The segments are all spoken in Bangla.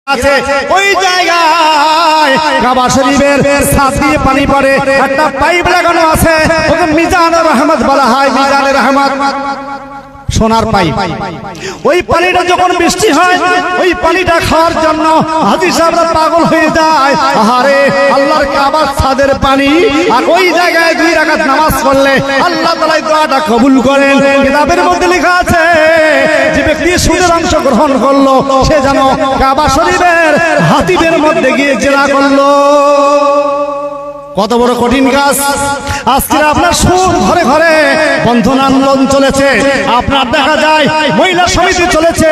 আছে ওই জায়গায় কাবা শরীফের ছাদ দিয়ে পানি পড়ে, একটা পাইপ লাগানো আছে, ওকে মিজানুর রহমত বলা হয়। মিজানুর রহমত সোনার পাইপ। ওই পানিটা যখন বৃষ্টি হয়, ওই পানিটা খাওয়ার জন্য হাজী সাহেবরা পাগল হয়ে যায়। আরে আল্লাহর কাবার ছাদের পানি, আর ওই জায়গায় 2 রাকাত নামাজ পড়লে আল্লাহ তাআলা দোয়াটা কবুল করেন। কিতাবের মধ্যে লেখা আছে যে ব্যক্তি সুদের অংশ গ্রহণ করলো সে যেন কাবা শরীফের হাতিবের মধ্যে গিয়ে জেনা করলো। কত বড় কঠিন কাজ। আজকে আপনার সুদ ঘরে ঘরে বন্ধন আন্দোলন চলেছে, আপনার দেখা যায় মহিলা সমিতি চলেছে,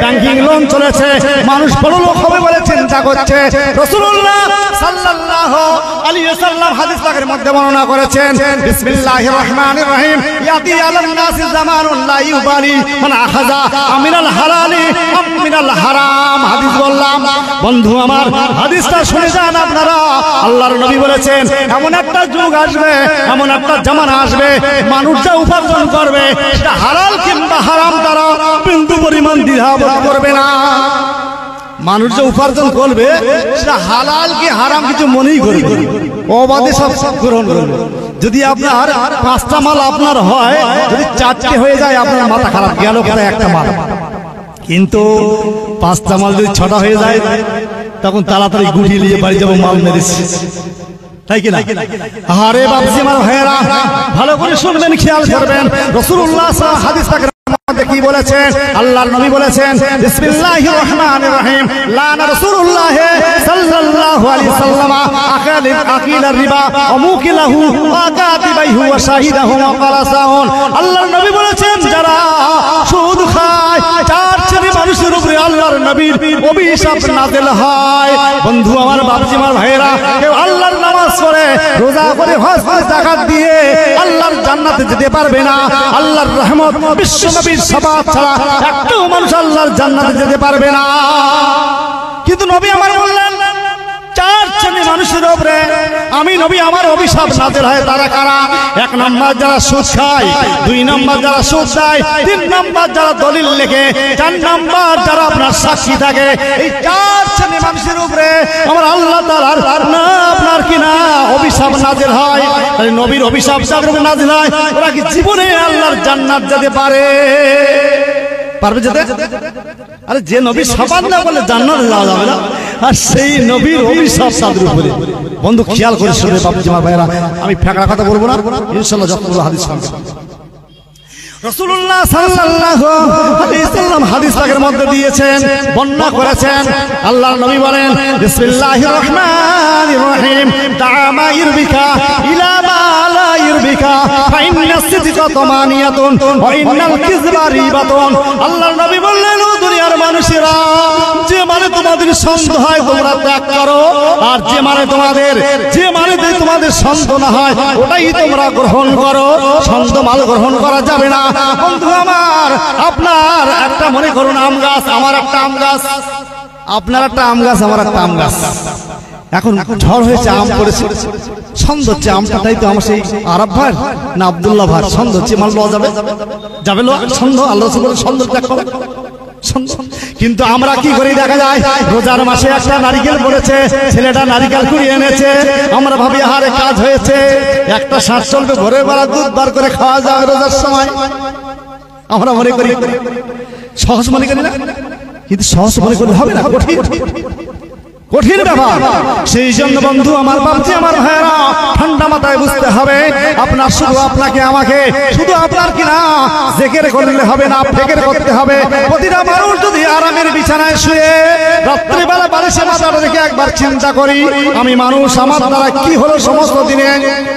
ব্যাংকিং লোন চলেছে, মানুষ বড় লোক হবে বলে চিন্তা করছে। রাসূলুল্লাহ সাল্লাল্লাহু আলাইহি ওয়াসাল্লাম হাদিস পাকের মধ্যে বর্ণনা করেছেন, বিসমিল্লাহির রহমানির রহিম, ইয়াতি আলান নাসি জামানুন লা ইউবালি মান আখাযা আমিনাল হালালি আমিনাল হারাম। হাদিস বললাম বন্ধু আমার, হাদিসটা শুনে যান আপনারা। আল্লাহর নবী বলেছেন এমন একটা যুগ আসবে, এমন একটা জামানা আসবে, মানুষ যা উপার্জন করবে সেটা হালাল কিংবা হারাম তারা বিন্দু পরিমাণ দ্বিধাবোধ করবে না। মানুষ যে উপার্জন করবে সেটা হালাল কি হারাম কিছু মনেই করবে, অবাধে সব গ্রহণ করবে। যদি আপনার 5টা মাল আপনার হয়, যদি 4টে হয়ে যায় আপনার মাথা খারাপ, গেল করে একটা মাল। কিন্তু 5টা মাল যদি 6টা হয়ে যায় তখন তাড়াতাড়ি গুটি নিয়ে বাড়ি যাবো, মাল মেরেছি, তাই কিনা? আরে বাপজি আমার ভাইয়েরা, ভালো করে শুনবেন, খেয়াল করবেন। রাসূলুল্লাহ সাল্লাল্লাহু হাদিস পাকের মধ্যে কি বলেছেন? আল্লাহর নবী বলেছেন, বিসমিল্লাহির রহমানির রহিম, লানা রাসূলুল্লাহ সাল্লাল্লাহু আলাইহি ওয়াসাল্লাম আকিলার রিবা ওয়া মুকিলাহু ওয়া কাতিবাহু ওয়া শাহিদাহু ওয়া ফারাসাহুন। আল্লাহর নবী বলেছেন যারা সুদ খায়, 4 শ্রেণীর মানুষের উপরে আল্লাহর নবীর অভিশাপ নাযিল হয়। বন্ধু আমার, বাপজি আমার ভাইয়েরা, কেউ আল্লাহর নামাজ পড়ে, রোজা করে, হজ করে, যাকাত দিয়ে আল্লাহর জান্নাতে যেতে পারবে না। আল্লাহর রহমত, বিশ্ব নবীর শাফাআত ছাড়া একটাও মানুষ আল্লাহর জান্নাতে যেতে পারবে না। কিন্তু নবী আমার বললেন 4 শ্রেণীর মানুষের উপরে আমি নবী আমার অভিশাপ নাযিল হয়। তারা কারা? 1 নম্বর যারা সুদ খায়, 2 নম্বর যারা সুদ দেয়, 3 নম্বর যারা দলিল লেখে, 4 নম্বর যারা আপনার সাক্ষী থাকে। এই 4 শ্রেণীর মানুষের উপরে আমার আল্লাহ তাআলার না আপনার কি না অভিশাপ নাযিল হয়। তাই নবীর অভিশাপ যাদের উপরে নাযিল হয় ওরা কি জীবনে আল্লাহর জান্নাত যেতে পারে? পারবে যেতে? আরে যে নবী সাবান না বলে জান্নাতে যাওয়া যাবে না, আর সেই নবীর অভিশাপ তাদের উপরে। বন্ধু খেয়াল করে শুনে বাপজি আমার ভাইরা, আমি ফেকড়া কথা বলবো না, ইনশাআল্লাহ যতগুলো হাদিস শুনবেন। রাসূলুল্লাহ সাল্লাল্লাহু আলাইহি ওয়াসাল্লাম হাদিস পাকের মধ্যে দিয়েছেন, বর্ণনা করেছেন। আল্লাহর নবী বলেন, বিসমিল্লাহির রহমানির রহিম, দামা ইরবিকা ইলা মা লা ইরবিকা ফাইন্নাস সিদকা তামানিয়াতুন ওয়া ইন্নাল কিযবা রিবাতুন। আল্লাহর নবী বললেন, ও দুনিয়ার মানুষেরা, যে মানে তোমাদের সন্দেহ হয় তোমরা ত্যাগ করো, আর যে মানে তোমাদের সন্দেহ না হয় ওটাই তোমরা গ্রহণ করো। সন্দেহ মাল গ্রহণ করা যাবে না। বন্ধু আমার, আপনার একটা মনে করুন আম গাছ, আমার একটা আম গাছ, আপনার একটা আম গাছ, আমার একটা আম গাছ। এখন ঝড় হয়েছে, আম পড়েছে, সন্দেহ হচ্ছে আমটা তাই তো আমার সেই আরব ভাই না আব্দুল্লাহ ভাই, সন্দেহ হচ্ছে মাল লওয়া যাবে, যাবে লো সন্দেহ। আল্লাহ সন্দেহ ত্যাগ করো। কিন্তু আমরা কি করি দেখা যায়, রোজার মাসে একটা নারিকেল পড়েছে, ছেলেটা নারিকেল কুড়িয়ে এনেছে, আমরা ভাবি আহারে কাজ হয়েছে, একটা শ্বাস চলবে, ভোরে বেলা দুধ বার করে খাওয়া যাবে রোজার সময়, আমরা মনে করি, সহজ মনে করি না। কিন্তু সহজ মনে করলে হবে না, কঠিন ব্যাপার। সেই জন্য বন্ধু আমার, বাপজি আমার ভাইয়েরা, ঠান্ডা মাথায় বুঝতে হবে, আপনার শুধু আপনাকে আমাকে শুধু আপনার কিনা জিকির করলে হবে না, ফিকির করতে হবে। প্রতিটা মানুষ যদি আরামের বিছানায় শুয়ে রাত্রিবেলা বালিশে মাথাটা রেখে একবার চিন্তা করি, আমি মানুষ, আমার দ্বারা কি হলো সমস্ত দিনে,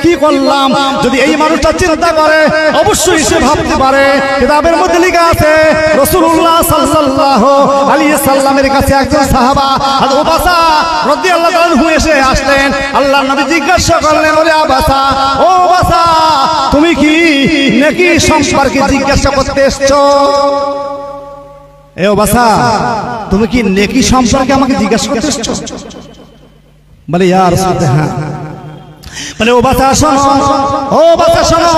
কি করলাম, যদি এই মানুষটা চিন্তা করে অবশ্যই সে ভাবতে পারে। কিতাবের মধ্যে লেখা আছে, রাসূলুল্লাহ সাল্লাল্লাহু আলাইহি ওয়াসাল্লামের কাছে একজন সাহাবা হযরত উবাসা রাদিয়াল্লাহু আনহু এসে আসলেন। আল্লাহর নবী জিজ্ঞাসা করলেন, ওরে আবাসা, ও আবাসা, তুমি কি নেকি সম্পর্কে জিজ্ঞাসা করতে এসেছো? এ আবাসা, তুমি কি নেকি সম্পর্কে আমাকে জিজ্ঞাসা করতে এসেছো? বলে ইয়া রাসূলুল্লাহ, হ্যাঁ। বলে ও বাসা শোনো, ও বাচ্চা শোনো,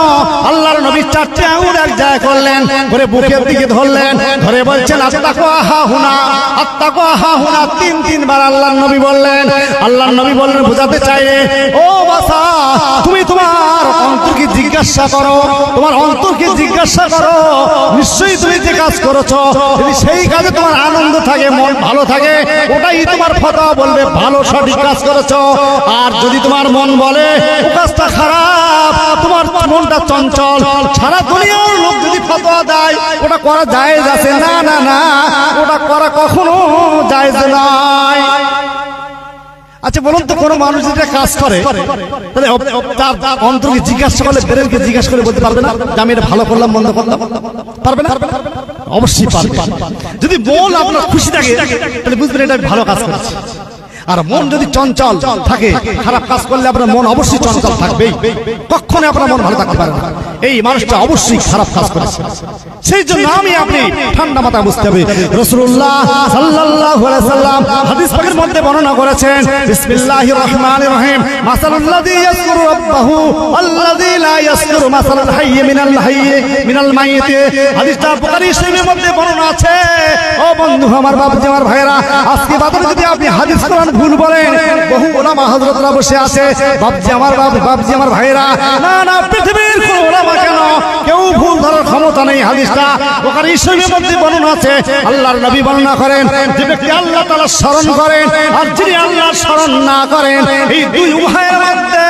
আল্লাহর নবী 4টে আঙ্গুল এক জায়গায় করলেন, করে বুকের দিকে ধরলেন, ধরে বলছেন আত্তাকওয়া হা হুনা, আত্তাকওয়া হা হুনা, 3বার আল্লাহর নবী বললেন। আল্লাহর নবী বললেন, বোঝাতে চাইলে ও বাচ্চা, তুমি তোমার অন্তরকে জিজ্ঞাসা করো, তোমার অন্তরকে জিজ্ঞাসা করো, নিশ্চয়ই তুমি যে কাজ করেছো, যদি সেই কাজে তোমার আনন্দ থাকে, মন ভালো থাকে, ওটাই তোমার ফতোয়া বলবে ভালো সঠিক কাজ করেছো। আর যদি তোমার মন বলে ও কাজটা খারাপ, তোমার মনটা চঞ্চল, সারা দুনিয়ার লোক যদি ফতোয়া দেয় ওটা করা জায়েজ আছে, না না না, ওটা করা কখনো জায়েজ নয়। আচ্ছা বলুন তো, কোনো মানুষ যেটা কাজ করে তাহলে তার অন্তরকে জিজ্ঞাসা করলে, ব্রেনকে জিজ্ঞাসা করে বলতে পারবে না যে আমি এটা ভালো করলাম মন্দ করলাম? পারবে না? অবশ্যই পারবে। যদি মন আপনার খুশি থাকে তাহলে বুঝবেন এটা আমি ভালো কাজ করেছি। আর মন যদি চঞ্চল থাকে, খারাপ কাজ করলে আপনার মন অবশ্যই চঞ্চল থাকবেই, কখনো আপনার মন ভালো থাকতে পারে না। এই মানুষটা অবশ্যই খারাপ কাজ করেছে। সেই জন্য আমি আপনি ঠান্ডা মাথায় বুঝতে হবে। রাসূলুল্লাহ সাল্লাল্লাহু আলাইহি সাল্লাম হাদিস পাকের মধ্যে বর্ণনা করেছেন, বিসমিল্লাহির রহমানির রহিম, মাসালুল্লাযী ইয়াযকুরু রাব্বাহু আল্লাযী লা ইয়াযকুরু মাসালুল হাইয়্যি মিনাল মাইয়িত। হাদিসটা বুখারী শরীফের মধ্যে বর্ণনা আছে। ও বন্ধু আমার, বাপজি আমার ভাইরা, আজকে বাদরে যদি আপনি হাদিস কোরআন ভুল বলেন, বহু উলামা হযরতরা বসে আছে, বাপজি আমার ভাইরা, না না, পৃথিবীর কোন উলামা কেন কেউ ভুল ধরার ক্ষমতা নেই। হাদিসটা বুখারী শরীফের মধ্যে বর্ণনা আছে। আল্লাহর নবী বর্ণনা করেন, যে ব্যক্তি আল্লাহ তাআলা স্মরণ করেন আর যিনি আল্লাহর স্মরণ না করেন, এই দুই উভয়ের মধ্যে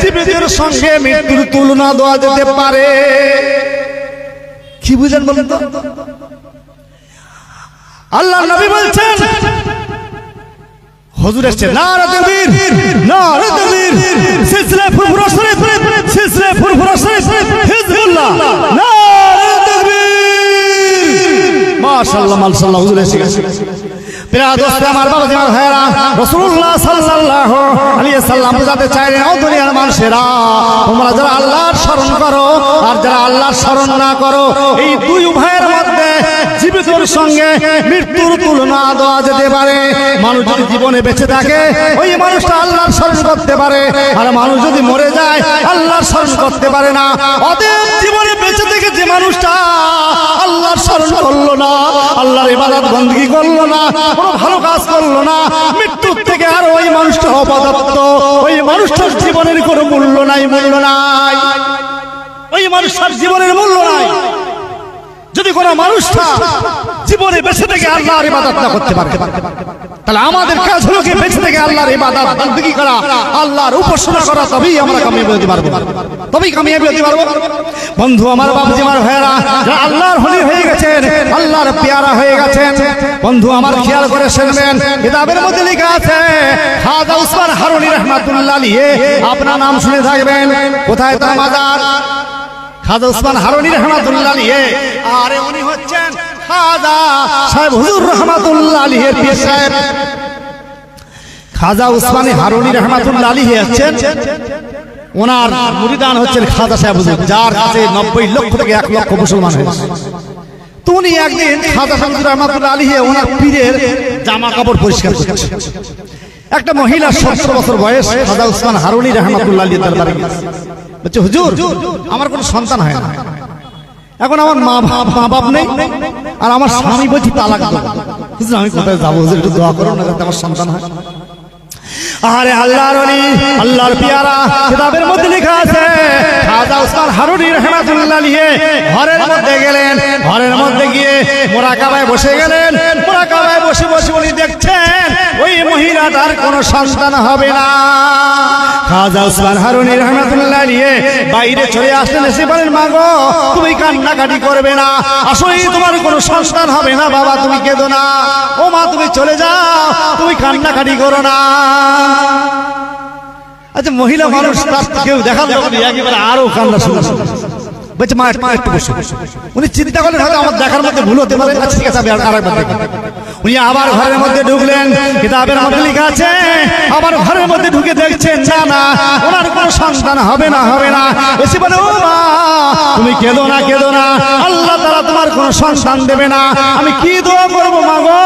জীবিতের সঙ্গে মৃত্যুর তুলনা দেওয়া যেতে পারে। কি বুঝেন বলেন তো? আল্লাহর নবী বলছেন, হুজুর এসেছে, নারে তাকবীর, নারে তাকবীর, সিলসিলা ফুরফুরা শরীফ, সিলসিলা ফুরফুরা শরীফ, হিজবুল্লাহ, নারে তাকবীর, মাশাআল্লাহ মাশাআল্লাহ, হুজুর এসে গেছে। প্রিয় দোস্ত আমার, বাবাজি আমার ভাইরা, রাসূলুল্লাহ সাল্লাল্লাহু আলাইহি সাল্লাম বুঝাতে চাইলেন, ও দুনিয়ার মানুষেরা, তোমরা যারা আল্লাহর স্মরণ করো আর যারা আল্লাহর স্মরণ না করো, এই দুই উভয়ের মধ্যে জীবিতের সঙ্গে মৃত্যুর তুলনা দেওয়া যেতে পারে। মানুষ যদি জীবনে বেঁচে থাকে ওই মানুষটা আল্লাহর স্মরণ করতে পারে, আর মানুষ যদি মরে যায় আল্লাহর স্মরণ করতে পারে না। অতএব জীবনে বেঁচে থেকে যে মানুষটা আল্লাহর স্মরণ করলো না, আল্লাহর ইবাদত বندگی করলো না, কোনো ভালো কাজ করলো না, মৃত্যুর থেকে আর ওই মানুষটা অপদার্থ, ওই মানুষটার জীবনের কোনো মূল্য নাই, মূল্য নাই, ওই মানুষটার জীবনের মূল্য নাই। যদি কোনো মানুষটা জীবনে বেঁচে থেকে আল্লাহর ইবাদত না করতে পারে, তাহলে আমাদের কাজ হলো কি বেঁচে থেকে আল্লাহর ইবাদত বندگی করা, আল্লাহর উপাসনা করা, তবেই আমরা কামিয়াবি হতে পারবো, তবেই কামিয়াবি হতে পারবো। বন্ধু আমার, বাপজি আমার ভাইরা, যারা আল্লাহর ওলি হয়ে গেছেন, আল্লাহর পেয়ারা হয়ে গেছেন, বন্ধু আমার খেয়াল করে শুনবেন, কিতাবের মধ্যে লেখা আছে, খাজা উসমান হারুনি রাহমাতুল্লাহ আলাইহি, আপনার নাম শুনে থাকবেন। কোথায় তার মাজার? খাজা উসমান হারুনি রাহমাতুল্লাহ আলাইহি, আর উনি হচ্ছেন খাজা সাহেব হুজুর রাহমাতুল্লাহ আলাইহির পীর সাহেব। খাজা উসমান হারুনি রাহমাতুল্লাহ আলাইহি আছেন, ওনার মুরিদান হচ্ছেন খাজা সাহেব হুজুর, যার কাছে 90 লক্ষ থেকে 1 লক্ষ মুসলমান হয়েছে। তো উনি একদিন খাজা সাহেব রাহমাতুল্লাহ আলাইহি ওনার পীরের জামা কাপড় পরিষ্কার করছে। একটা মহিলা 70 বছর বয়স, খাজা উসমান হারুনি রাহমাতুল্লাহ আলাইহির দরবারে গেছে, বলছে, হুজুর আমার কোনো সন্তান হয় না, এখন আমার মা বাপ নেই, আর আমার স্বামী বলছি তালাক দাও, হুজুর আমি কোথায় যাবো, হুজুর একটু দোয়া করুন না যাতে আমার সন্তান হয়। আরে আল্লাহর ওলি, আল্লাহর পেয়ারা, কিতাবের মধ্যে লেখা আছে, খাজা উসমান হারুনি রাহমাতুল্লাহ আলাইহি ঘরের মধ্যে গেলেন, ঘরের মধ্যে গিয়ে মুরাকাবায় বসে গেলেন। মুরাকাবায় বসে বসে উনি দেখছেন ওই মহিলাটার কোনো সন্তান হবে না। খাজা উসমান হারুনি রাহমাতুল্লাহ আলাইহি বাইরে চলে আসলেন, এসে বলেন, মা গো তুমি কান্নাকাটি করবে না, আসলেই তোমার কোনো সন্তান হবে না, বাবা তুমি কেঁদো না, ও মা তুমি চলে যাও, তুমি কান্নাকাটি করো না। আচ্ছা মহিলা মানুষ, তার কেউ দেখাল একেবারে আরো কান্না শুরু, বলছে মা একটু বসে। উনি চিন্তা করলেন হয়তো আমার দেখার মধ্যে ভুল হতে পারে, ঠিক আছে আমি আরেকবার দেখি। উনি আবার ঘরের মধ্যে ঢুকলেন, কিতাবের মধ্যে লেখা আছে, আবার ঘরের মধ্যে ঢুকে দেখছেন না না ওনার কোনো সন্তান হবে না, হবে না। এসে বলে, ও মা তুমি কেঁদো না, কেঁদো না, আল্লাহ তাআলা তোমার কোনো সন্তান দেবে না, আমি কি দোয়া করবো মা গো?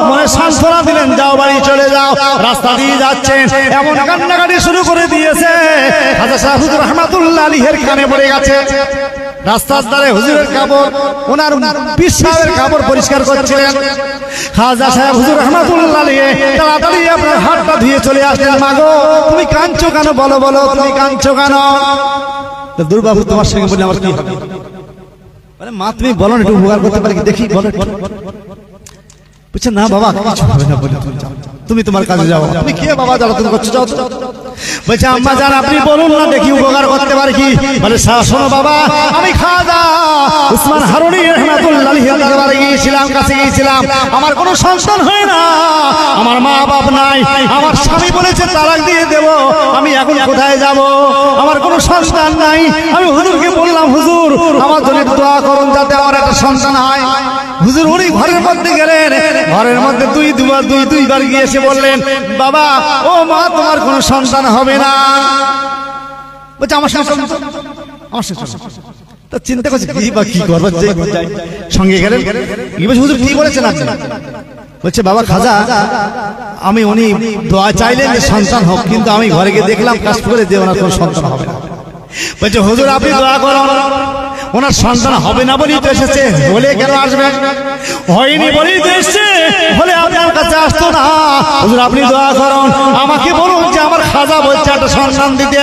মনে সান্ত্বনা দিলেন, যাও বাড়ি চলে যাও। যাও। রাস্তা দিয়ে যাচ্ছেন, এমন কান্নাকাটি শুরু করে দিয়েছে, খাজা সাহেব হুজুর রহমাতুল্লাহ আলাইহির কানে পড়ে গেছে। রাস্তার ধারে হুজুরের কাপড়, ওনার পীর সাহেবের কাপড় পরিষ্কার করছিলেন। খাজা সাহেব হুজুর রহমাতুল্লাহ আলাইহি তাড়াতাড়ি আপনার হাতটা ধুয়ে চলে আসলেন। মাগো তুমি কাঁদছো কেন, বলো বলো তুমি কাঁদছো কেন? দুর্বাবু তোমার সঙ্গে বলে আমার কি হবে? আরে মা তুমি বলো না, একটু উপকার করতে পারি দেখি, বলো। বুঝছে না বাবা কিছু হবে না, বলে তুমি যাও, তুমি তোমার কাজে যাও। তুমি কে বাবা, যাও তুমি করছো, যাও। বলছে আম্মা জান আপনি বলুন না দেখি উপকার করতে পারি কি? বলে শোনো বাবা, আমি খাজা উসমান হারুনি রহমাতুল্লাহ আলাইহির দরবারে গিয়েছিলাম, কাছে গিয়েছিলাম, আমার কোনো সন্তান হয় না, আমার মা বাপ নাই, আমার স্বামী বলেছে তালাক দিয়ে দেব, আমি এখন কোথায় যাব? আমার কোনো সন্তান নাই। আমি হুজুরকে বললাম হুজুর আমার জন্য দোয়া করুন যাতে আমার একটা সন্তান হয়। হুজুর উনি ঘরের মধ্যে গেলেন, ঘরের মধ্যে দুইবার গিয়ে এসে বললেন বাবা ও মা তোমার কোনো সন্তান হবে না। বলছে আমার তা চিন্তা করছে কি বা কি করবার, সঙ্গে গেলেন, হুজুর কি বলেছেন আপনি? বলছে বাবা খাজা আমি উনি দোয়া চাইলেন যে সন্তান হোক, কিন্তু আমি ঘরে গিয়ে দেখলাম কাজ করে যে ওনার কোনো সন্তান হবে না। বলছে হুজুর আপনি দোয়া করুন, ওনার সন্তান হবে না বলেই তো এসেছে, বলে কেন আসবে? হয়নি বলেই তো এসেছে, বলে আপনার কাছে আসতো না। হুজুর আপনি দোয়া করুন, আমাকে বলুন যে আমার খাজা বলছে একটা সন্তান দিতে।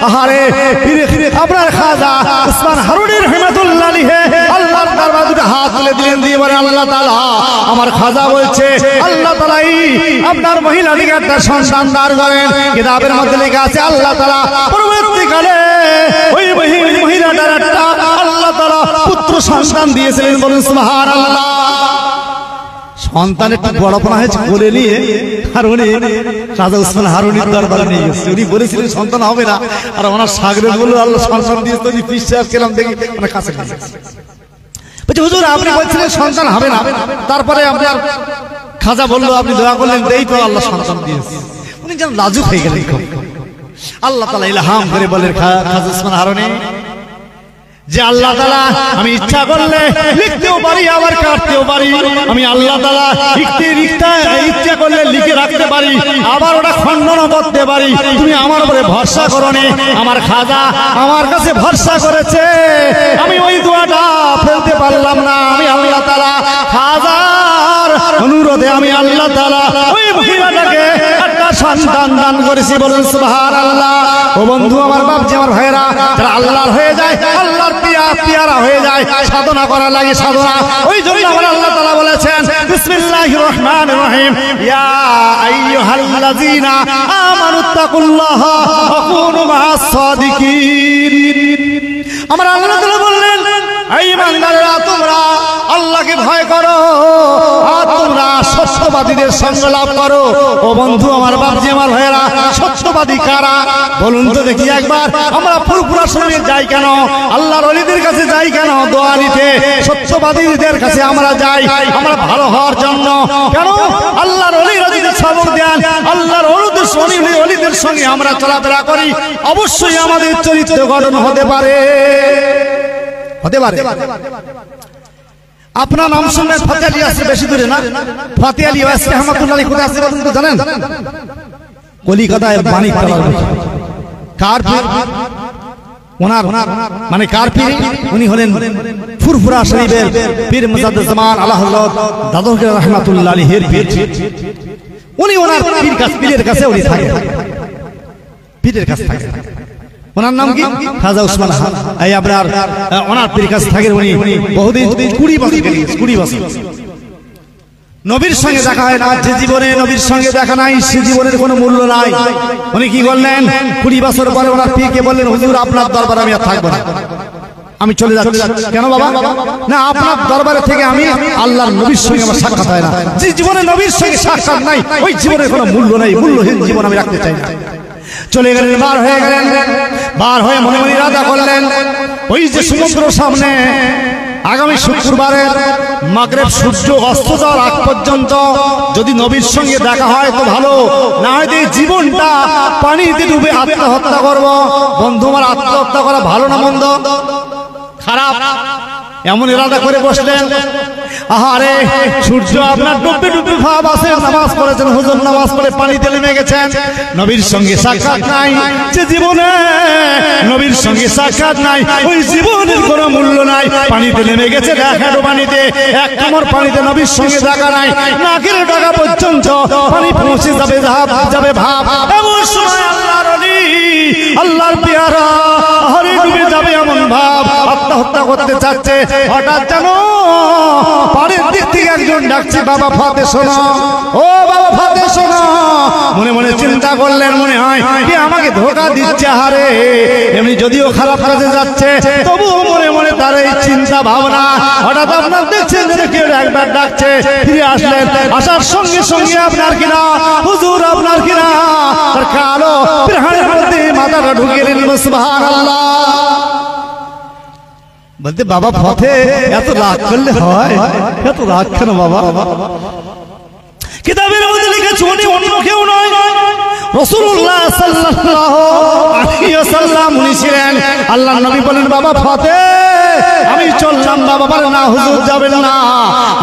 আহারে আপনার খাজা উসমান হারুনি রহমাতুল্লাহ আলাইহি আল্লাহর দরবারে দুটো হাত তুলে দিলেন, দিয়ে বলে আল্লাহ তাআলা আমার খাজা বলছে আল্লাহ তাআলাই আপনার মহিলাটিকে একটা সন্তান দান করেন। কিতাবের মধ্যে লেখা আছে আল্লাহ তাআলা পরবর্তীকালে ওই মহিলাটার একটা আল্লাহ তাআলা পুত্র সন্তান দিয়েছিলেন, বলুন সুবহানাল্লাহ। সন্তান একটু বড়পনা হয়েছে বলে নিয়ে আর উনি খাজা উসমান হারুনির দরবারে নিয়ে গেছে। উনি বলেছিলেন সন্তান হবে না, আর ওনার সাগরেদ বলল আল্লাহ সন্তান দিয়েছে। উনি পীর সাহেব কেলাম দেখি ওনার কাছে বলছে হুজুর আপনি বলছিলেন সন্তান হবে না, তারপরে আপনার খাজা বললো আপনি দোয়া করলেন দেই তো আল্লাহ সন্তান দিয়েছে। উনি যেন লাজুক হয়ে গেলেন। আল্লাহ তাআলা ইলহাম করে বলেন খাজা উসমান হারুনি যে আল্লাহ তাআলা আমি ইচ্ছা করলে লিখতেও পারি আবার কাটতেও পারি, আমি আল্লাহ তাআলা ইচ্ছা করলে লিখে রাখতে পারি, আবার ওটা খণ্ডন করতে পারি। তুমি আমার উপরে ভরসা করো নি, আমার খাজা আমার কাছে ভরসা করেছে, আমি ওই দোয়াটা ফেলতে পারলাম না। আমি আল্লাহ তাআলা খাজার অনুরোধে আমি আল্লাহ তাআলা ওই মহিলাটাকে একটা সন্তান দান করেছি, বলুন সুবহানাল্লাহ। ও বন্ধু আমার বাপজি আমার ভাইরা, যারা আল্লাহর হয়ে যায়, আল্লাহর পিয়ারা হয়ে যায়, সাধনা করা লাগে সাধনা। ওই জন্য আমার আল্লাহ তাআলা বলেছেন বিসমিল্লাহির রহমানির রহিম ইয়া আইয়ুহাল্লাযীনা আমানুত্তাকুল্লাহা ওয়া কুনু মা'আস সাদিকিন। আমার আল্লাহ তাআলা বললেন এই ইমানদারেরা তোমরা আল্লাহকে ভয় করো আর তোমরা সত্যবাদীদের সঙ্গ লাভ করো। ও বন্ধু আমার বাপজি আমার ভাইয়েরা, সত্যবাদী কারা বলুন তো দেখি একবার। আমরা ফুরফুরা শরীফে যাই কেন? আল্লাহর ওলিদের কাছে যাই কেন দোয়া নিতে? সত্যবাদীদের কাছে আমরা যাই আমরা ভালো হওয়ার জন্য। কেন? আল্লাহর ওলিরা যদি সবক দেন, আল্লাহর ওলিদের সঙ্গে আমরা চলাফেরা করি, অবশ্যই আমাদের চরিত্র গঠন হতে পারে। আপনার নাম শুনলে ফতে আলী আছে, বেশি দূরে না। ফতে আলী ওয়াসি রহমাতুল্লাহ আলাইহি কোথায় আছে বলুন তো, জানেন? কলিকাতায় মানিকতলা। কার পীর? ওনার মানে কার পীর? উনি হলেন ফুরফুরা শরীফের পীর মুজাদ্দিদ জামান আলা হযরত দাদুকে রহমাতুল্লাহ আলাইহির পীর। উনি ওনার পীরের কাছে উনি থাকেন, পীরের কাছে থাকেন। ওনার নাম কি? খাজা উসমান এই আপনার ওনার পীর কাছে থাকেন উনি বহুদিন, 20 বছর। নবীর সঙ্গে দেখা হয় না, যে জীবনে নবীর সঙ্গে দেখা নাই সে জীবনের কোনো মূল্য নাই। উনি কি বললেন? 20 বছর পরে ওনার পীরকে বললেন হুজুর আপনার দরবারে আমি আর থাকবো না, আমি চলে যাচ্ছি। কেন বাবা? না আপনার দরবারে থেকে আমি আল্লাহর নবীর সঙ্গে আমার সাক্ষাৎ হয় না। যে জীবনে নবীর সঙ্গে সাক্ষাৎ নাই ওই জীবনের কোনো মূল্য নাই, মূল্যহীন জীবন আমি রাখতে চাই না। চলে গেলেন, বার হয়ে গেলেন, বার হয়ে মনে মনে ইরাদা করলেন ওই যে সমুদ্র সামনে আগামী শুক্রবারের মাগরিব সূর্য অস্ত যাওয়ার আগ পর্যন্ত যদি নবীর সঙ্গে দেখা হয় তো ভালো, না হয় এই জীবনটা পানিতে ডুবে আত্মহত্যা করব। বন্ধু আমার, আত্মহত্যা করা ভালো না মন্দ? খারাপ। এমন ইরাদা করে বসলেন। আহারে সূর্য আপনার ডুববে ডুববে ভাব আছে, নামাজ পড়েছেন হুজুর, নামাজ পড়ে পানিতে নেমে গেছেন, নবীর সঙ্গে সাক্ষাৎ নাই। যে জীবনে নবীর সঙ্গে সাক্ষাৎ নাই, ওই জীবনের কোনো মূল্য নাই। পানিতে নেমে গেছে, দেখো পানিতে এক কামড় পানিতে নবীর সঙ্গে দেখা নাই, নাকের ডগা পর্যন্ত পানি পৌঁছে যাবে, যাবে ভাব। এমন সময় আল্লাহর ওলি, আল্লাহর পেয়ারা আহারে ডুবে যাবে এমন ভাব, আত্মহত্যা করতে চাচ্ছে। হঠাৎ যেন পাড়ের দিক থেকে একজন ডাকছে, বাবা ফাতে শোনো, ও বাবা ফাতে শোনো। মনে মনে চিন্তা করলেন, মনে হয় কি আমাকে ধোকা দিচ্ছে। হারে এমনি যদিও খারাপ কাজে যাচ্ছে, তবুও মনে মনে তার এই চিন্তা ভাবনা। হঠাৎ আপনার দেখছেন যে কেউ একবার ডাকছে, ফিরে আসলেন। আসার সঙ্গে সঙ্গে আপনার কিনা হুজুর, আপনার কিনা তার কালো পিরহানের মধ্যে মাথাটা ঢুকিয়ে নিলেন। সুবহানাল্লাহ। বলতে বাবা পথে এত রাগ করলে হয়? এত রাগ কেন বাবা? কিতাবের মধ্যে লিখেছে উনি অন্য কেউ নয়, রাসূলুল্লাহ সাল্লাল্লাহু আলাইহি ওয়াসাল্লাম উনি ছিলেন। আল্লাহর নবী বলেন, বাবা ফতে আমি চললাম। বাবা বলে, না হুজুর যাবেন না,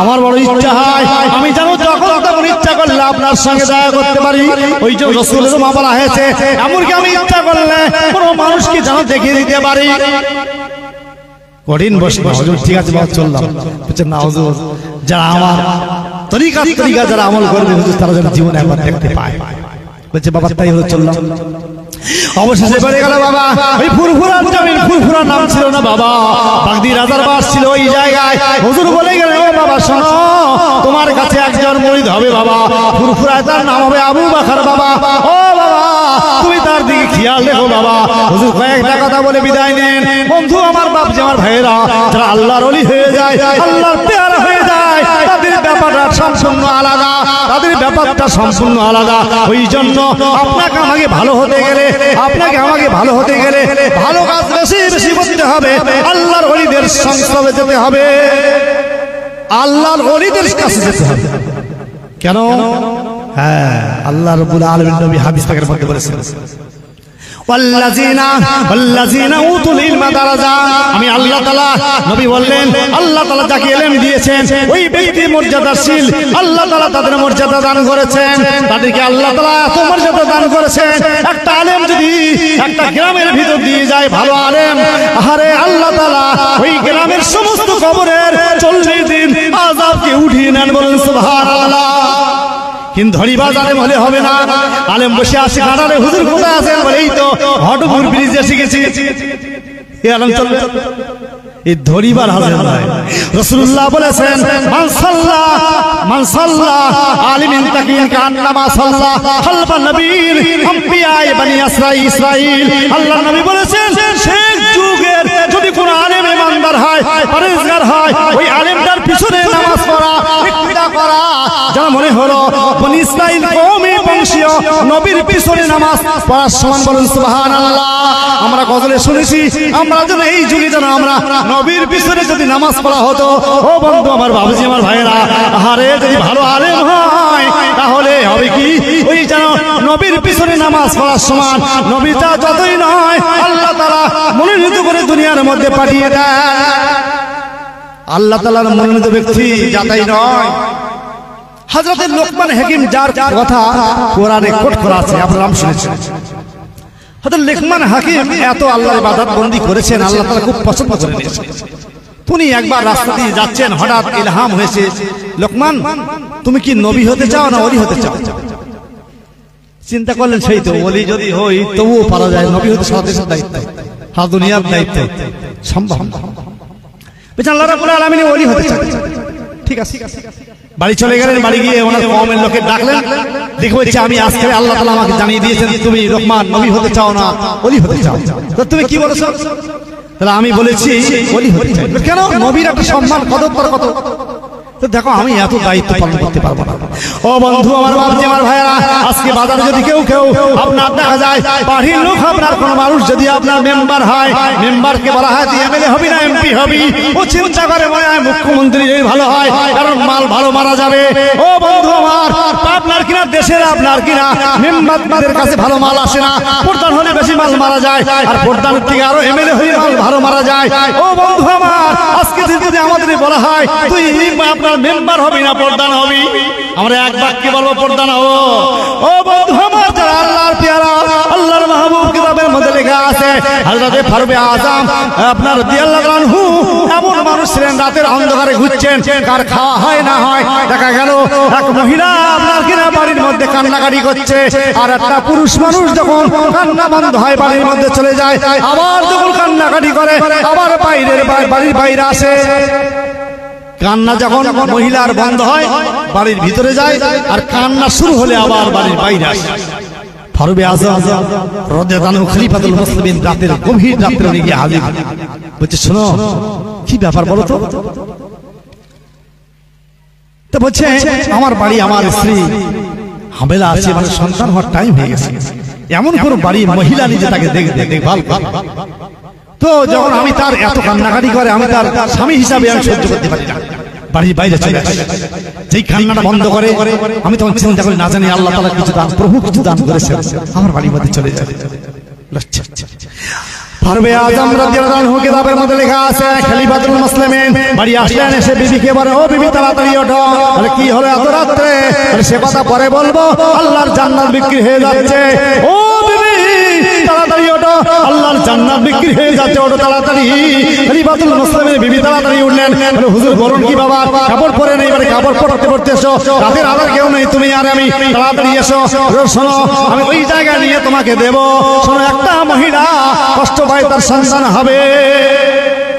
আমার বড় ইচ্ছা হয় আমি জানো যখন তখন ইচ্ছা করলে আপনার সঙ্গে দেখা করতে পারি। ওই যে রাসূলের মা বলা হয়েছে, এমনকি আমি ইচ্ছা করলে কোনো মানুষকে যেন দেখিয়ে দিতে পারি। কঠিন বসে হুজুর, ঠিক আছে বাবা চললাম। বলছে না হুজুর, যারা আমার তরিকা যারা আমল করবে হুজুর, তারা যেন জীবনে একবার দেখতে পায়। বলছে বাবা তাই হলো, চললাম। অবশেষে বেড়ে গেল বাবা ওই ফুরফুরার জমিন। ফুরফুরা নাম ছিল না বাবা, বাগদি রাজার বাস ছিল ওই জায়গায়। হুজুর বলে গেলেন, ও বাবা শোনো, তোমার কাছে একজন মুরিদ হবে বাবা, ফুরফুরায় তার নাম হবে আবু বকর বাবা। ও বাবা তুমি তার দিকে খেয়াল রেখো বাবা। হুজুর কয়েকটা কথা বলে বিদায় নেন। বন্ধু আমার, বাপ যে আমার ভাইয়েরা, যারা আল্লাহর ওলি হয়ে যায়, আল্লাহর পেয়ারা হয়ে যায়, তাদের ব্যাপারটা সম্পূর্ণ আলাদা, তাদের ব্যাপারটা সম্পূর্ণ আলাদা। ওই জন্য আপনাকে আমাকে ভালো হতে গেলে, আপনাকে আমাকে ভালো হতে গেলে ভালো কাজ বেশি বেশি করতে হবে, আল্লাহর ওলিদের সংস্রবে যেতে হবে, আল্লাহর ওলিদের কাছে যেতে হবে। কেন? হ্যাঁ, আল্লাহ রাব্বুল আলামিন নবী হাদিস পাকের মধ্যে বলেছেন, ওয়াল্লাযিনা উতুল ইলমা দারাজা। আমি আল্লাহ তাআলা, নবী বললেন আল্লাহ তাআলা যাকে ইলম দিয়েছেন ওই ব্যক্তি মর্যাদাশীল। আল্লাহ তাআলা তাদের মর্যাদা দান করেছেন, তাদেরকে আল্লাহ তাআলা এত মর্যাদা দান করেছেন। একটা আলেম যদি একটা গ্রামের ভিতর দিয়ে যায়, ভালো আলেম, আরে আল্লাহ তাআলা ওই গ্রামের সমস্ত কবরের 40 দিন আযাবকে উঠিয়ে নেন। বলেন সুবহানাল্লাহ। কিন্তু ধরিবাজ আলেম হলে হবে না। আলেম বসে আসে কানারে, হুজুর কোথায় আছেন? বলে এই তো হটপুর ব্রিজে এসে গেছি। এই আলেম চলবে, এই ধরিবার হাজির নয়। রাসূলুল্লাহ বলেছেন, মান সাল্লা আলিমিন তাকিন কান্নামা সাল্লা খালফা নবীর আম্বিয়ায়ে বনি ইসরাঈল। আল্লাহর নবী বলেছেন, শেষ যুগের যদি কোন আলেম ইমানদার হয়, পরেজগার হয়, ওই আলেমটার পিছনে নামাজ পড়া, ইক্তিদা করা, যেন মনে হলো বনি ইসরাঈল কওমে বংশীয় নবীর পিছনে নামাজ পড়ার সমান। বলেন সুবহানাল্লাহ। আমরা গজলে শুনেছি, আমরা যেন এই যুগে যেন আমরা নবীর পিছনে যদি নামাজ পড়া হতো। ও বন্ধু আমার, বাবুজি আমার ভাইয়েরা, আরে যদি ভালো আলেম হয় তাহলে হবে কি, ওই যেন নবীর পিছনে নামাজ পড়ার সমান। নবীটা যতই নয় আল্লাহ তাআলা মনোনীত করে দুনিয়ার মধ্যে পাঠিয়ে দেন। আল্লাহ তাআলার মনোনীত ব্যক্তি যাতাই নয়। হযরত লোকমান হাকিম, যার কথা কোরআনে কোট করা আছে, আপনারা নাম শুনেছেন। হযরত লোকমান হাকিম এত আল্লাহর ইবাদত বন্দি করেছেন, আল্লাহ তাআলা খুব পছন্দ করে নিয়েছেন। তিনি একবার রাস্তা দিয়ে যাচ্ছেন, হঠাৎ ইলহাম হয়েছে, লোকমান তুমি কি নবী হতে চাও না ওলি হতে চাও? চিন্তা করলেন, সেই তো ওলি যদি হই তবুও পারা যায়, নবী হতে সারা দেশের দায়িত্ব, সারা দুনিয়ার দায়িত্ব সম্ভব। আল্লাহ রাব্বুল আলামিন ওলি হতে চান, ঠিক আছে। বাড়ি চলে গেলেন, বাড়ি গিয়ে ওনার কওমের লোকে ডাকলেন, দেখো হচ্ছে আমি আজকে আল্লাহ তাআলা আমাকে জানিয়ে দিয়েছেন তুমি লোকমান নবী হতে চাও না ওলি হতে চাও। তো তুমি কি বলেছো? তাহলে আমি বলেছি ওলি হতে চাই। কেন? নবীর একটা সম্মান কত। তো দেখো আমি এত দায়িত্ব পালন করতে পারবো না। ও বন্ধু আমার, বাবজি আমার ভাইয়েরা, আজকে বাজারে যদি কেউ আপনার দেখা যায় বাড়ির লোক, আপনার কোন মানুষ যদি আপনার মেম্বার হয়, মেম্বারকে বলা হয় তুই এমএলএ হবি না এমপি হবি, ও চিন্তা করে মনে হয় মুখ্যমন্ত্রী ভালো হয়, কারণ মাল ভালো মারা যাবে। ও বন্ধু আমার, আপনার কিনা দেশ দেশের আপনার কিনা মেম্বারদের কাছে ভালো মাল আসে না, প্রধান হলে বেশি মাল মারা যায়, আর প্রধানের থেকে আরো এমএলএ হয়ে মাল ভালো মারা যায়। ও বন্ধু আমার, আজকে যদি আমাদের বলা হয় তুই আপনার মেম্বার হবি না প্রধান হবি, আমরা এক বাক্যে বলবো প্রধান হবো। ও বন্ধু আমার, যারা আল্লাহর পেয়ারা, আল্লাহর মাহবুব, কিতাবের মধ্যে লেখা আছে হযরতে ফারুক আযম আপনার রাদিয়াল্লাহু আনহু এমন মানুষ ছিলেন, রাতের অন্ধকারে ঘুরছেন, কার খাওয়া হয় না হয়। দেখা গেল এক মহিলা আপনার কিনা বাড়ির মধ্যে কান্নাকাটি করছে, আর একটা পুরুষ মানুষ যখন কান্না বন্ধ হয় বাড়ির মধ্যে চলে যায়, আবার যখন কান্নাকাটি করে আবার বাড়ির বাইরে আসে। কান্না যখন মহিলার বন্ধ হয় বাড়ির ভিতরে যায়, আর কান্না শুরু হলে আবার বাড়ির বাইরে আসে। ফারুক আযম রাদিয়াল্লাহু আনহু খলিফাতুল মুসলিমিন রাতের গভীর রাত্রে গিয়ে হাজির, বলছে শোনো কি ব্যাপার বলো তো। তো বলছে আমার বাড়ি, আমার স্ত্রী হামেলা আছে, মানে সন্তান হওয়ার টাইম হয়ে গেছে, এমন কোন বাড়ি মহিলা নিজে তাকে দেখভাল করে। তো যখন আমি তার এত কান্নাকাটি করে, আমি তার স্বামী হিসাবে আমি সহ্য করতে পারি না, বাড়ির বাইরে চলে আসি। যেই কান্নাটা বন্ধ করে আমি তখন চিন্তা করি, না জানি আল্লাহ তাআলা কিছু দান, প্রভু কিছু দান করেছে, আমার বাড়ির মধ্যে চলে যায়। ফারুক আযম রাদিয়াল্লাহু আনহু কিতাবের মধ্যে লেখা আছে খলিফাতুল মুসলিমিন বাড়ি আসলেন, এসে বিবিকে বলে ও বিবি তাড়াতাড়ি ওঠো। বলে কি হলো এত রাতে? বলে সে কথা পরে বলবো, আল্লাহর জান্নাত বিক্রি হয়ে যাচ্ছে। ও বিবি তাড়াতাড়ি ওঠো, আল্লাহর জান্নাত বিক্রি হয়ে যাচ্ছে, ওঠো তাড়াতাড়ি। খলিফাতুল মুসলিমিন বিবি তাড়াতাড়ি উঠলেন, বলে হুজুর বলুন কি বাবা, কাপড় পরে নেই, বলে কাপড় পরতে এসো, রাতের আধার কেউ নেই, তুমি আর আমি, তাড়াতাড়ি এসো। শোনো আমি ওই জায়গায় নিয়ে তোমাকে দেবো। শোনো একটা মহিলা কষ্ট পায়, তার সন্তান হবে,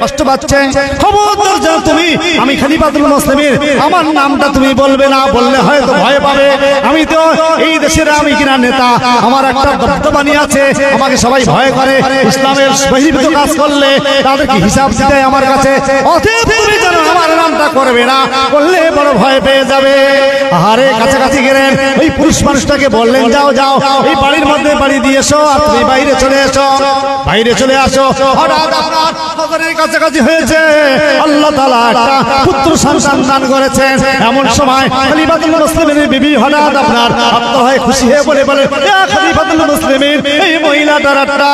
কষ্ট পাচ্ছে, খবরদার যেন তুমি, আমি খলিফাতুল মুসলিমিন, আমার নামটা তুমি বলবে না, বললে হয়তো ভয় পাবে, আমি তো এই দেশের আমি কিনা নেতা, আমার একটা দবদবানি আছে, আমাকে সবাই ভয় করে, ইসলামের বহির্ভূত কাজ করলে তাদেরকে হিসাব দিতে আমার কাছে, অতএব তুমি যেন আমার নামটা করবে না, বললে বড় ভয় পেয়ে যাবে। আরে কাছাকাছি গেলেন, ওই পুরুষ মানুষটাকে বললেন যাও যাও এই বাড়ির মধ্যে বাড়ি দিয়ে এসো, আর তুমি বাইরে চলে এসো, বাইরে চলে আসো। হঠাৎ আপনার নজরের কাছাকাছি হয়েছে, আল্লাহ তাআলা একটা পুত্র সন্তান দান করেছেন। এমন সময় খলিফাতুল মুসলিমিন বিবি হঠাৎ আপনার আপ্ত হয়ে খুশি হয়ে বলে ইয়া খলিফাতুল মুসলিমিন, এই মহিলাটার একটা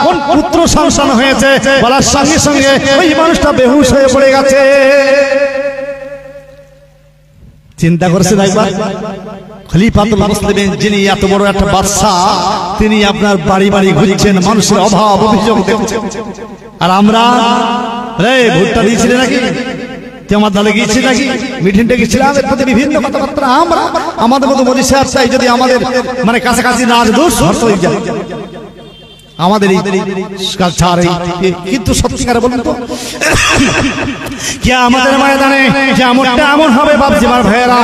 কোন পুত্র সন্তান হয়েছে, বলার সঙ্গে সঙ্গে ওই মানুষটা বেহুশ হয়ে পড়ে গেছে। চিন্তা করছেন একবার, খলিফাতুল মুসলিমিন যিনি এত বড় একটা বাদশা, তিনি আপনার বাড়ি বাড়ি ঘুরছেন, মানুষের অভাব অভিযোগ দেখছেন, আর আমরা রে ভোটটা দিয়েছিলে নাকি, আমার দলে গিয়েছি নাকি, মিটিংটা গেছিলাম, এর প্রতি বিভিন্ন কথাবার্তা, আমরা আমাদের মতো মোদী সাহেব চাই যদি আমাদের মানে কাছাকাছি না আসে দোষ হয়ে যায় আমাদের ছাড়। কিন্তু সত্যিকারে বলুন তো কে আমাদের ময়দানে যেমনটা এমন হবে বাপজি আমার ভাইয়েরা,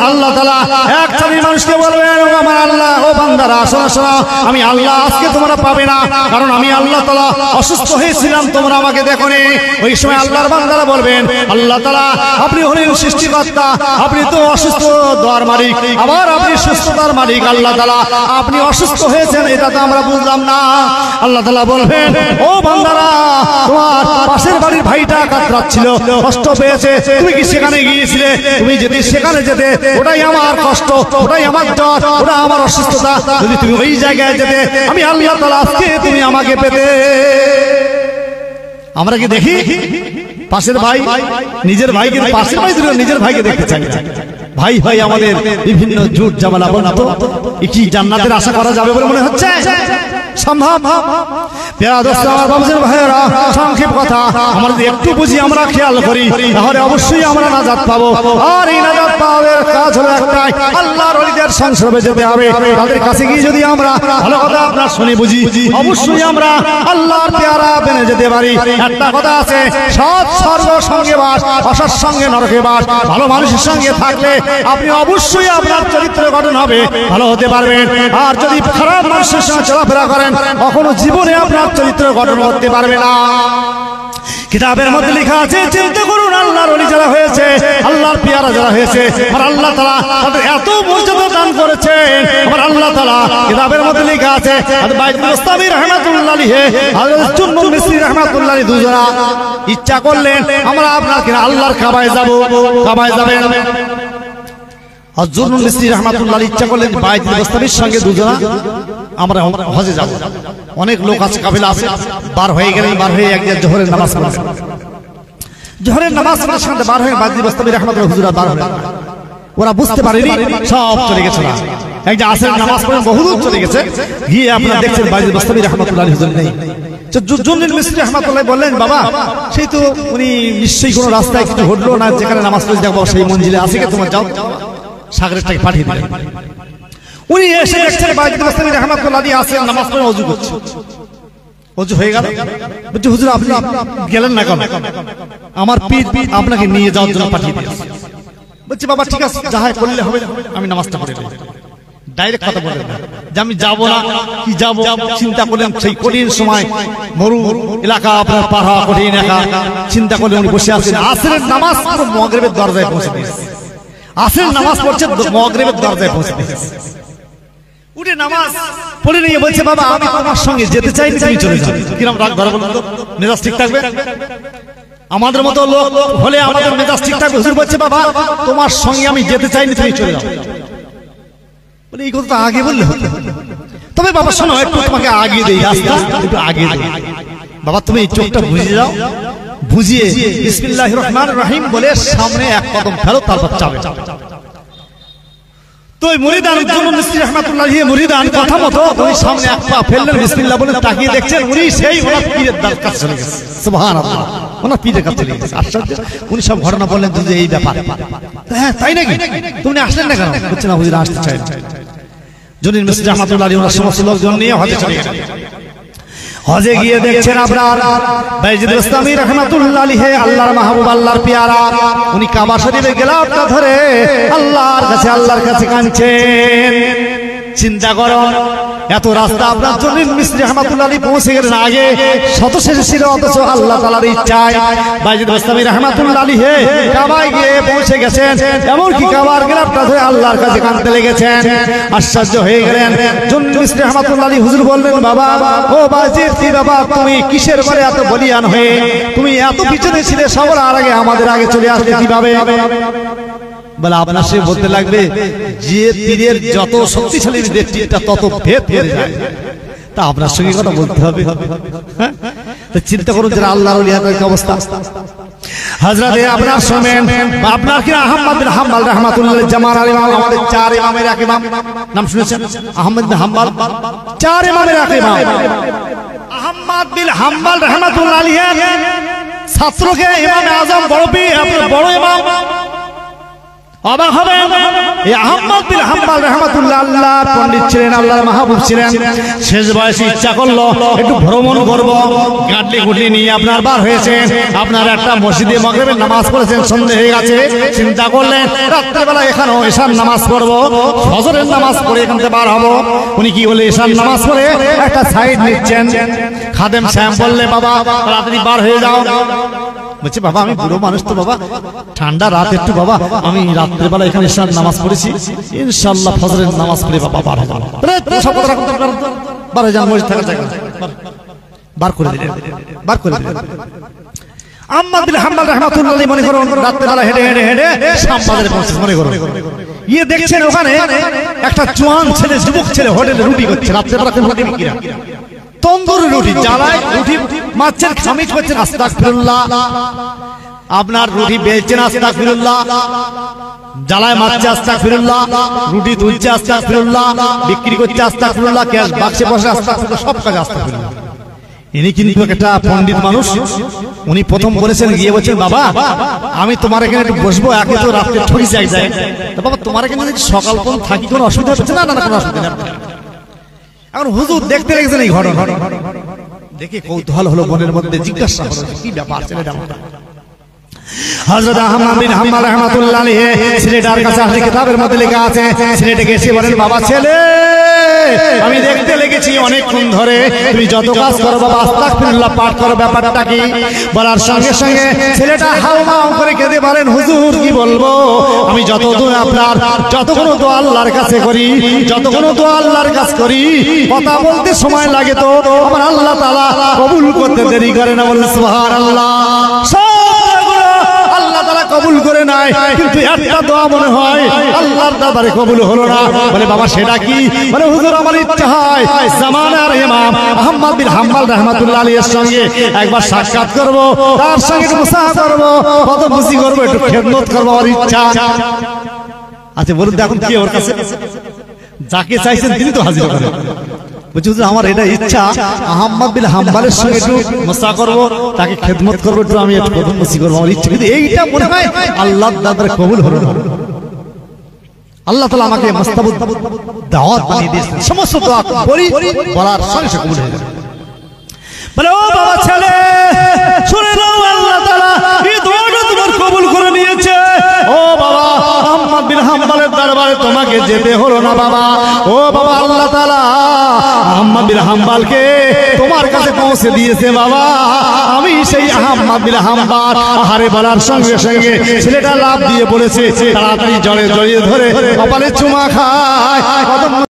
আল্লাহ তাআলা এক শ্রেণীর মানুষকে বলবেন ও আমার আল্লাহ, ও বান্দারা শোনো শোনো, আমি আল্লাহ আজকে তোমরা পাবে না, কারণ আমি আল্লাহ তাআলা অসুস্থ হয়েছিলাম, তোমরা আমাকে দেখোনি। ওই সময় আল্লাহর বান্দারা বলবেন আল্লাহ তাআলা আপনি হলেন সৃষ্টিকর্তা, আপনি তো অসুস্থ দোয়ার মালিক, আবার আপনি সুস্থতার মালিক, আল্লাহ তাআলা আপনি অসুস্থ হয়েছেন এটা তো আমরা বুঝলাম না। আল্লাহ তাআলা বলবেন ও বান্দারা, তোমার পাশের বাড়ির ভাইটা কাতরাচ্ছিল, কষ্ট পেয়েছে, তুমি কি সেখানে গিয়েছিলে? তুমি যদি সেখানে যেতে, ওটাই আমার কষ্ট, ওটাই আমার জ্বর, ওটা আমার অসুস্থতা, যদি তুমি ওই জায়গায় যেতে, আমি আল্লাহ তাআলা আজকে তুমি আমাকে পেতে। আমরা কি দেখি পাশের ভাই নিজের ভাইকে, পাশের ভাই নিজের ভাইকে দেখতে চাই, ভাই ভাই আমাদের বিভিন্ন জুট জামালা বলতো, কি জান্নাতের আশা করা যাবে বলে মনে হচ্ছে সম্ভব? সংক্ষেপ কথা, আমরা যদি একটু বুঝি, আমরা খেয়াল করি, তাহলে অবশ্যই আমরা নাজাত পাবো। আর এই নাজাত পাওয়ার কাজ হলো একটাই, আল্লাহর ওলিদের সংসর্গে যেতে হবে, তাদের কাছে গিয়ে যদি আমরা ভালো কথা আপনার শুনে বুঝি, অবশ্যই আমরা আল্লাহর পেয়ারা বেনে যেতে পারি। একটা কথা আছে, সৎ স্বর্গ সঙ্গে বাস, অসৎ সঙ্গে নরকে বাস। ভালো মানুষের সঙ্গে থাকলে আপনি অবশ্যই আপনার চরিত্র গঠন হবে, ভালো হতে পারবেন। আর যদি খারাপ মানুষের সঙ্গে চলাফেরা করেন, কখনো জীবনে আপনার চরিত্র গঠন করতে পারবে না। কিতাবের মধ্যে লেখা আছে, চিন্তা করুন আল্লাহর ওলি যারা হয়েছে, আল্লাহর পেয়ারা যারা হয়েছে, আর আল্লাহ তাআলা তাদের এত মর্যাদা দান করেছেন। আর আল্লাহ তাআলা কিতাবের মধ্যে লেখা আছে, বাইতুল মুস্তামির রাহমাতুল্লাহ আলাইহি, হযরত চুন্নুল মিসরি রাহমাতুল্লাহ আলাইহি দুজনা ইচ্ছা করলেন আমরা আপনার কিনা আল্লাহর কাবায় যাব, কাবায় যাবেন। হযরত মিসরি রাহমাতুল্লাহ আলাইহি ইচ্ছা করলেন বাইতুল মুস্তামির সঙ্গে দুজনা আমরা হজে যাব। অনেক লোক আছে, কাফেলা আছে, বার হয়ে গেলেন। বার হয়ে একদিন জোহরের নামাজ পড়লেন। জোহরের নামাজ পড়ার সাথে বার হয়ে বাইতুল মুস্তামির রাহমাতুল্লাহ হুজুরা বার হলেন। ওরা বুঝতে পারেনি, সব চলে গেছে। না একদিন আসরের নামাজ পড়ে বহুদূর চলে গেছে, গিয়ে আপনারা দেখছেন বাইতুল মুস্তামির রাহমাতুল্লাহ আলাইহি হুজুর নেই। জুননুল মিসরি রাহমাতুল্লাহ বললেন, বাবা সেই তো উনি নিশ্চয়ই কোনো রাস্তায় কিছু ঘটলো না, যেখানে নামাজ পড়ে যাবো সেই মঞ্জিলে আছে কি, তোমার যাও সাগরেরটাকে পাঠিয়ে দিলেন। উনি এসে দেখছেন বাইতুল মুস্তামির রাহমাতুল্লাহ আলাইহি আসেন, নামাজ পড়ে ওযু করছে। ওযু হয়ে গেল, বলছে হুজুর আপনি গেলেন না কেন? আমার পীর আপনাকে নিয়ে যাওয়ার জন্য পাঠিয়ে দিয়েছে। বলছে বাবা ঠিক আছে, যাহাই করলে হবে, আমি নামাজটা পড়ে নেব। ডাইরেক্ট কথা বললেন না যে আমি যাব না, কি যাব চিন্তা করলেন। সেই কঠিন সময় মরু এলাকা আপনার পার হওয়া কঠিন এলাকা, চিন্তা করলেন উনি বসে আছেন। আসরের নামাজ পুরো মাগরিবের দরজায় পৌঁছে দিয়েছে। আসরের নামাজ পড়ছে, মাগরিবের দরজায় পৌঁছে দিয়েছে। উঠে নামাজ পড়ে নিয়ে বলছে বাবা আমি তোমার সঙ্গে যেতে চাই, তুমি চলে যাও। কিরকম রাগ ধরে বলুন তো, মেজাজ ঠিক থাকবে? আমাদের মতো লোক হলে আমাদের মেজাজ ঠিক থাকবে। হুজুর বলছে বাবা তোমার সঙ্গে আমি যেতে চাইনি, তুমি চলে যাও। বলে এই কথা আগে বললে হতো। তবে বাবা শোনো, একটু তোমাকে আগে দেই, রাস্তা একটু আগে দেই। বাবা তুমি এই চোখটা বুঝিয়ে দাও, বুঝিয়ে বিসমিল্লাহির রহমানির রহিম বলে সামনে এক কদম ফেলো, তারপর যাবে। তো ওই মুরিদান জুননুল মিসরি রাহমাতুল্লাহ আলাইহি মুরিদান কথা মতো ওই সামনে এক পা ফেললেন, বিসমিল্লাহ বলে তাকিয়ে দেখছেন উনি সেই ওনার পীরের দ্বার কাছে চলে গেছে। সুবহানাল্লাহ, ওনার পীরের কাছে চলে গেছে। আশ্চর্য। উনি সব ঘটনা বললেন যে এই ব্যাপার। হ্যাঁ তাই নাকি, তুমি আসলেন না কেন? বলছেন না হুজুর আসতে চাই। জুননুল মিসরি রাহমাতুল্লাহ আলাইহি ওনার সমস্ত লোকজন নিয়ে হজে চলে গেলেন। হজে গিয়ে দেখছেন আপনার বাইতুল মুস্তামির রাহমাতুল্লাহ আলাইহি আল্লাহর মাহবুব, আল্লাহর পেয়ারা, উনি কাবা শরীফে গেলাপটা ধরে আল্লাহর কাছে কাঁদছেন। চিন্তা করো, এত রাস্তা আপনার জুননুল মিসরি রাহমাতুল্লাহ আলাইহি পৌঁছে গেলেন আগে, শত শেষ ছিল, অথচ আল্লাহ তাআলার ইচ্ছায় বাইতুল মুস্তামির রাহমাতুল্লাহ আলাইহি কাবায় গিয়ে পৌঁছে গেছেন। এমনকি কাবার গেলাপটা ধরে আল্লাহর কাছে কাঁদতে লেগেছেন। আশ্চর্য হয়ে গেলেন। জুননুল মিসরি রাহমাতুল্লাহ আলাইহি হুজুর বললেন, বাবা ও বাজিদ কি বাবা তুমি কিসের বলে এত বলিয়ান হয়ে, তুমি এত পিছনে ছিলে, সবার আগে আমাদের আগে চলে আসলে কিভাবে? বলে আপনার সে বলতে লাগবে যে পীরের যত শক্তিশালী ব্যক্তিটা তত ভেদ হয়ে যায়, তা আপনার সঙ্গে কথা বলতে হবে। তো চিন্তা করুন যারা আল্লাহর ওলিয়াদের অবস্থা। হযরতে আপনার শুনেন, আপনার কি আহমদ বিন হাম্বল রাহমাতুল্লাহ জামানার ইমাম, আমাদের চার ইমামের এক ইমাম, নাম শুনেছেন? আহমদ বিন হাম্বল, চার ইমামের এক ইমাম। আহমদ বিন হাম্বল রাহমাতুল্লাহ আলাইহি ছাত্রকে ইমাম আযম বড় পীর, আপনার বড় ইমাম। অবাক হবে, এই আহমদ বিন হাম্বল রাহমাতুল্লাহ আল্লাহর পণ্ডিত ছিলেন, আল্লাহর মাহবুব ছিলেন। শেষ বয়সে ইচ্ছা করলো একটু ভ্রমণ করব, গাড়ি গুটি নিয়ে আপনার বার হয়েছেন। আপনার একটা মসজিদে মাগরিবের নামাজ পড়েছেন, সন্ধ্যা হয়ে গেছে। চিন্তা করলেন রাত্রেবেলা এখানেও এশার নামাজ পড়ব, ফজরের নামাজ পড়ে এখান থেকে বার হব। উনি কি হলে এশার নামাজ পড়ে একটা সাইড নিচ্ছেন। খাদেম সাহেব বললে বাবা রাত্রি বার হয়ে যাও। বলছে বাবা আমি বুড়ো মানুষ তো বাবা, ঠান্ডা রাত একটু বাবা, আমি রাত্রেবেলা এখানে এশার নামাজ পড়েছি, ইনশাআল্লাহ ফজরের নামাজ পড়ে বাবা বার হয়ে যাবো। বার হয়ে যান, মসজিদ থাকার জায়গা বার করে দিলেন, বার করে দিলেন। আহমদ বিন হাম্বল রাহমাতুল্লাহ আলাইহি মনে করুন রাত্রেবেলা হেঁটে হেঁটে হেঁটে শাম বাজারে পৌঁছেছে। মনে করুন গিয়ে দেখছেন ওখানে একটা জোয়ান ছেলে, যুবক ছেলে হোটেলে রুটি করছে। রাত্রেবেলা কোন রুটি বিক্রি হয়? তন্দুরি রুটি, জ্বালায় রুটি মাছের খামিজ করছেন, আস্তাগফিরুল্লাহ। আপনার রুটি বেলছেন, আস্তাগফিরুল্লাহ। জ্বালায় মারছে, আস্তাগফিরুল্লাহ। রুটি তুলছে, আস্তাগফিরুল্লাহ। বিক্রি করছে, আস্তাগফিরুল্লাহ। ক্যাশ বাক্সে বসে আস্তাগফিরুল্লাহ, সব কাজে আস্তাগফিরুল্লাহ। ইনি কিন্তু একটা পণ্ডিত মানুষ। উনি প্রথম বলেছেন, গিয়ে বলছেন বাবা আমি তোমার এখানে একটু বসবো, একে তো রাত্রে ঠকি যায় যায়, বাবা তোমার এখানে যদি সকাল পর্যন্ত থাকি কোনো অসুবিধা হচ্ছে? না না কোনো অসুবিধা নেই। এখন হুজুর দেখতে লেগেছেন এই ঘটনা, দেখে কৌতূহল হলো মনের মধ্যে, জিজ্ঞাসা হলো কি ব্যাপার ছেলেটা। হযরত আহমদ বিন হাম্বল রাহমাতুল্লাহ আলাইহি ছেলেটার কাছে আসলে কিতাবের মধ্যে লেখা আছে, ছেলেটাকে এসে বলেন বাবা ছেলে আমি দেখতে লেগেছি অনেকক্ষণ ধরে তুমি যত কাজ করো বাবা আস্তাগফিরুল্লাহ পাঠ করো, ব্যাপারটা কি? বলার সঙ্গে সঙ্গে ছেলেটা হাউমাউ করে কেঁদে বলেন হুজুর কি বলবো, আমি যতদূর আপনার যতক্ষণ দোয়া আল্লাহর কাছে করি, যতক্ষণ দোয়া আল্লাহর কাছে করি, কথা বলতে সময় লাগে তো আমার আল্লাহ তাআলা কবুল করতে দেরি করে না। বলেন সুবহানাল্লাহ। কবুল করে নাই, কিন্তু একটা দোয়া মনে হয় আল্লাহর দরবারে কবুল হলো না। বলে বাবা সেটা কি? বলে হুজুর আমার ইচ্ছা হয় জামানার ইমাম আহমদ বিন হাম্বল রাহমাতুল্লাহ আলাইহির সঙ্গে একবার সাক্ষাৎ করব, তার সঙ্গে একটু মুসাফা করব, কদমবুসি করব, একটু খেদমত করব, আমার ইচ্ছা। আচ্ছা বলুন এখন কি ওর কাছে? যাকে চাইছেন তিনি তো হাজির করেন। বলছি হুজুর আমার এটা ইচ্ছা আহমদ বিন হাম্বলের সঙ্গে একটু মুসাফা করব, তাকে খেদমত করব, একটু আমি একটু কদমবুসি করব, আমার ইচ্ছা। কিন্তু এইটা মনে হয় আল্লাহর দরবারে কবুল হলো না। আল্লাহ তাআলা আমাকে মুস্তাবাদ দাওয়াত বানিয়ে দিয়েছেন, সমস্ত দোয়া বলি বলার সঙ্গে সঙ্গে কবুল হয়ে যাবে। বলে ও বাবা ছেলে শুনে নাও, আল্লাহ তাআলা এই দোয়াটা তোমার কবুল করে নিয়েছে। ও বাবা আহমদ বিন হাম্বলের দরবারে তোমাকে যেতে হলো না বাবা। ও বাবা আল্লাহ তাআলা আহমদ বিন হাম্বলকে তোমার কাছে পৌঁছে দিয়েছে বাবা। আমি সেই আহমদ বিন হাম্বল আহারে বলার সঙ্গে সঙ্গে ছেলেটা লাফ দিয়ে বলেছে, তাড়াতাড়ি জড়িয়ে ধরে কপালে চুমা খায়।